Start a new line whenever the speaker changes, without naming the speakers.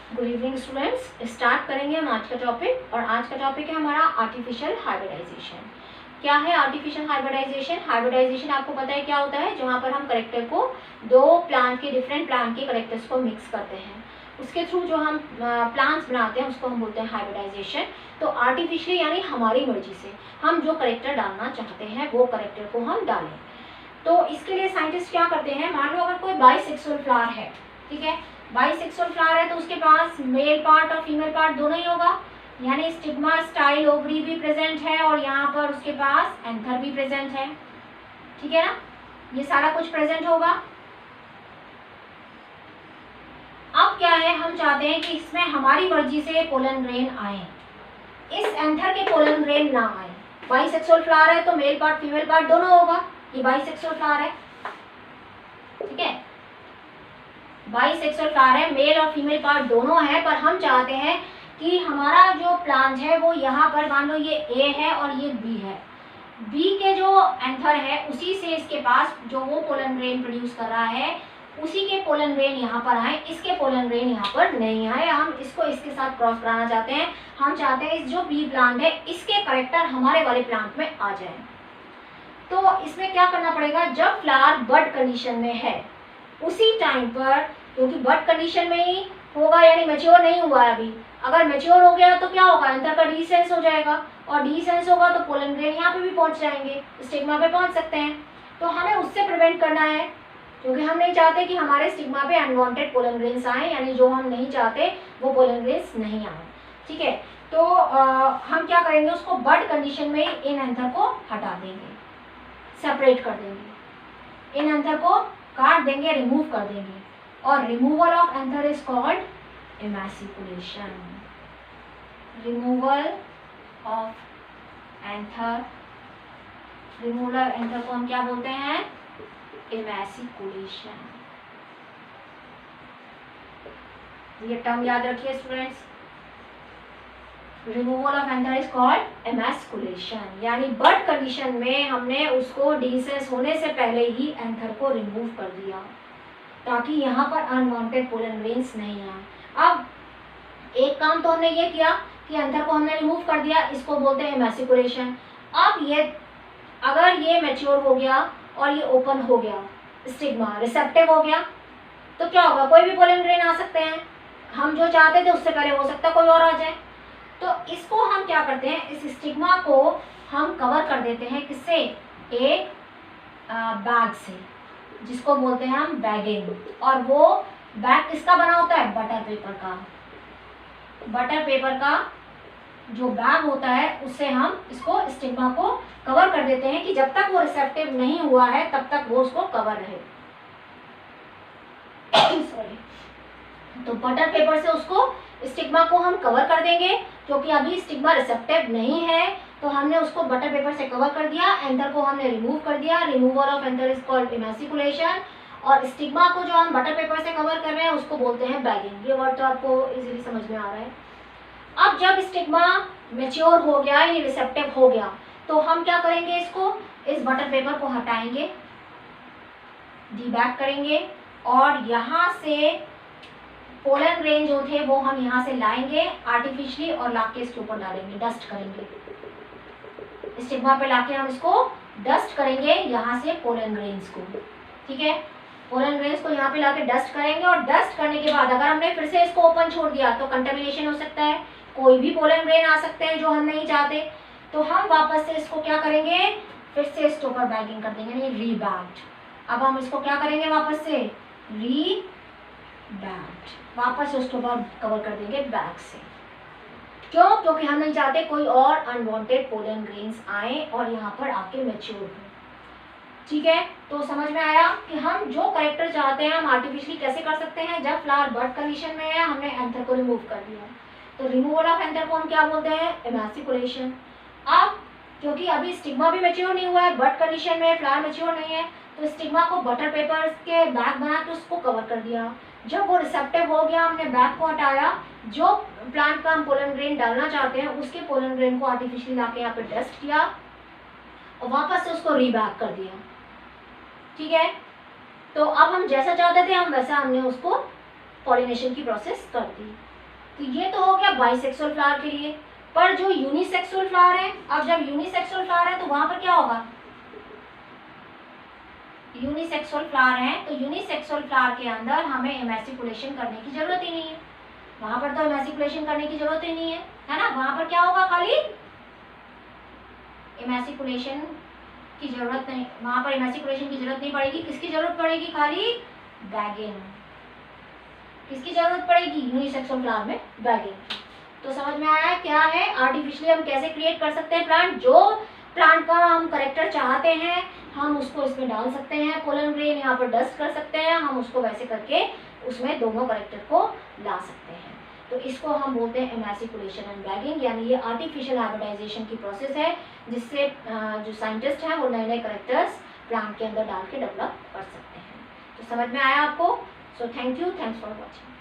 Good evening students. Start करेंगे हम आज का टॉपिक, और आज का टॉपिक है हमारा आर्टिफिशियल हाइब्रिडाइजेशन। क्या है आर्टिफिशियल हाइब्रिडाइजेशन? हाइब्रिडाइजेशन आपको पता है क्या होता है? जहाँ पर हम करेक्टर को दो प्लांट के डिफरेंट प्लांट के करेक्टर्स को मिक्स करते हैं, उसके थ्रू जो हम प्लांट्स बनाते हैं उसको हम बोलते हैं हाइब्रिडाइजेशन। तो आर्टिफिशियली यानी हमारी मर्जी से हम जो करेक्टर डालना चाहते हैं वो करेक्टर को हम डालें। तो इसके लिए साइंटिस्ट क्या करते हैं, मान लो अगर कोई बाइसेक्सुअल फ्लावर है, ठीक है, बाइसेक्सुअल फ्लावर है तो उसके पास मेल पार्ट और फीमेल पार्ट दोनों ही होगा, यानी स्टिग्मा, स्टाइल, ओवरी भी प्रेजेंट है और यहाँ पर उसके पास एंथर भी प्रेजेंट है, ठीक है ना, ये सारा कुछ प्रेजेंट होगा। अब क्या है, हम चाहते हैं कि इसमें हमारी मर्जी से पोलन ग्रेन आए, इस एंथर के पोलन ग्रेन ना आए। बाइसेक्सुअल फ्लावर है तो मेल पार्ट फीमेल पार्ट दोनों होगा, ये बाइसेक्सुअल फ्लावर है, ठीक है, बाइसेक्सुअल फ्लावर है, मेल और फीमेल पार्ट दोनों है, पर हम चाहते हैं कि हमारा जो प्लांट है वो यहाँ पर, मान लो ये ए है और ये बी है, बी के जो एंथर है उसी से इसके पास जो वो पोलन ग्रेन प्रोड्यूस कर रहा है उसी के पोलन ग्रेन यहाँ पर आए, इसके पोलन ग्रेन यहाँ पर नहीं आए। हम इसको इसके साथ क्रॉस कराना चाहते हैं, हम चाहते हैं इस जो बी प्लांट है इसके करेक्टर हमारे वाले प्लांट में आ जाए। तो इसमें क्या करना पड़ेगा, जब फ्लावर बड कंडीशन में है उसी टाइम पर, क्योंकि बड कंडीशन में ही होगा यानी मैच्योर नहीं हुआ है अभी, अगर मैच्योर हो गया तो क्या होगा, एंथर का डीसेंस हो जाएगा, और डीसेंस होगा तो पोलन ग्रेन यहाँ पे भी पहुंच जाएंगे, स्टिग्मा पे पहुंच सकते हैं। तो हमें उससे प्रिवेंट करना है, क्योंकि हम नहीं चाहते कि हमारे स्टिग्मा पे अनवांटेड पोलन ग्रेन्स आए, यानी जो हम नहीं चाहते वो पोलन ग्रेन्स नहीं आए, ठीक है। तो हम क्या करेंगे, उसको बड कंडीशन में इन एंथर को हटा देंगे, सेपरेट कर देंगे, इन एंथर को काट देंगे, रिमूव कर देंगे, और removal of anther is called emasculation. Removal of anther, removal anther को हम क्या बोलते हैं, इमैसिकुलेशन। ये टर्म याद रखिए students, removal of anther is called emasculation, यानी बड कंडीशन में हमने उसको डीसेंस होने से पहले ही एंथर को रिमूव कर दिया ताकि यहाँ पर अनवांटेड पोलन ग्रेन्स नहीं आए। अब एक काम तो हमने ये किया कि एंथर को हमने रिमूव कर दिया, इसको बोलते हैं इमैसिकुलेशन। अब ये अगर ये मैच्योर हो गया और ये ओपन हो गया, स्टिग्मा रिसेप्टिव हो गया, तो क्या होगा, कोई भी पोलन ग्रेन आ सकते हैं, हम जो चाहते थे उससे पहले हो सकता है कोई और आ जाए। तो इसको हम क्या करते हैं, इस स्टिग्मा को हम कवर कर देते हैं किससे, एक बैग से, जिसको बोलते हैं हम बैगिंग। और वो बैग किसका बना होता है, बटर पेपर का, बटर पेपर का जो बैग होता है उससे हम इसको स्टिग्मा को कवर कर देते हैं कि जब तक वो रिसेप्टिव नहीं हुआ है तब तक वो उसको कवर रहे। सॉरी, तो बटर पेपर से उसको स्टिग्मा को हम कवर कर देंगे, क्योंकि अभी स्टिग्मा रिसेप्टिव नहीं है, तो हमने उसको बटर पेपर से कवर कर दिया, एंथर को हमने रिमूव कर दिया, removal of anther is called emasculation, और स्टिग्मा को जो हम बटर पेपर से कवर कर रहे हैं उसको बोलते हैं बैगिंग। ये वर्ड तो आपको इजीली समझ में आ रहा है। अब जब स्टिग्मा मैच्योर हो गया यानी रिसेप्टिव हो गया, तो हम क्या करेंगे, इसको इस बटर पेपर को हटाएंगे, डीबैग करेंगे, और यहाँ से पोलन ग्रेन जो थे वो हम यहाँ से लाएंगे आर्टिफिशियली और लाके इसके ऊपर डालेंगे, डस्ट करेंगे, स्टिग्मा पे लाके हम इसको डस्ट करेंगे यहाँ से पोलन ग्रेन्स को, ठीक है, पोलन ग्रेन्स को यहाँ पे लाके डस्ट करेंगे। और डस्ट करने के बाद अगर हमने फिर से इसको ओपन छोड़ दिया तो कंटेमिनेशन हो सकता है, कोई भी पोलन ग्रेन आ सकते हैं जो हम नहीं चाहते, तो हम वापस से इसको क्या करेंगे, फिर से इसके ऊपर बैगिंग कर देंगे, यानी रीबैग्ड। अब हम इसको क्या करेंगे, वापस से रीबैग्ड, वापस से उसके ऊपर कवर कर देंगे बैग से। क्यों, क्योंकि हम नहीं चाहते कोई और अनवांटेड पोलन ग्रेन्स आए और यहाँ पर आके मैच्योर हो, ठीक है। तो समझ में आया कि हम जो करेक्टर चाहते हैं हम आर्टिफिशियली कैसे कर सकते हैं, जब फ्लावर बड कंडीशन में है हमने एंथर को रिमूव कर दिया, तो रिमूवल ऑफ एंथर को हम क्या बोलते हैं, इमैसिकुलेशन। अब क्योंकि अभी स्टिग्मा भी मैच्योर नहीं हुआ है, बड कंडीशन में फ्लावर मैच्योर नहीं है, तो स्टिग्मा को बटर पेपर के बैग बना के उसको कवर कर दिया। जब वो रिसेप्टिव हो गया हमने बैग को हटाया, जो प्लांट का हम पोलन ग्रेन डालना चाहते हैं उसके पोलन ग्रेन को आर्टिफिशियली लाके यहाँ पे डस्ट किया और वापस से उसको रीबैग कर दिया, ठीक है। तो अब हम जैसा चाहते थे हम वैसा हमने उसको पॉलिनेशन की प्रोसेस कर दी। तो ये तो हो गया बाइसेक्सुअल फ्लावर के लिए। पर जो यूनिसेक्सुअल फ्लावर है, अब जब यूनिसेक्सुअल फ्लावर है तो वहां पर क्या होगा, यूनिसेक्सुअल फ्लावर है तो यूनिसेक्सुअल फ्लावर के अंदर हमें इमेसिकुलेशन करने की जरूरत ही नहीं है। वहां पर तो इमेसिकुलेशन करने की जरूरत ही नहीं है ना। वहां पर क्या होगा, खाली इमेसिकुलेशन की जरूरत नहीं, वहां पर इमेसिकुलेशन की जरूरत नहीं पड़ेगी। किसकी जरूरत पड़ेगी, खाली बैगिंग। किसकी जरूरत पड़ेगी, यूनिसेक्सुअल फ्लावर में बैगिंग। तो समझ में आया क्या है आर्टिफिशियली हम कैसे क्रिएट कर सकते हैं प्लांट। जो प्लांट का हम करेक्टर चाहते हैं हम उसको इसमें डाल सकते हैं, पोलन ग्रेन यहाँ पर डस्ट कर सकते हैं, हम उसको वैसे करके उसमें दोनों करेक्टर को ला सकते हैं। तो इसको हम बोलते हैं इमेसिकुलेशन एंड बैगिंग, यानी ये आर्टिफिशियल हाइब्रिडाइजेशन की प्रोसेस है जिससे जो साइंटिस्ट हैं वो नए नए करेक्टर्स प्लांट के अंदर डाल के डेवलप कर सकते हैं। तो समझ में आया आपको। So thank you, thanks for watching.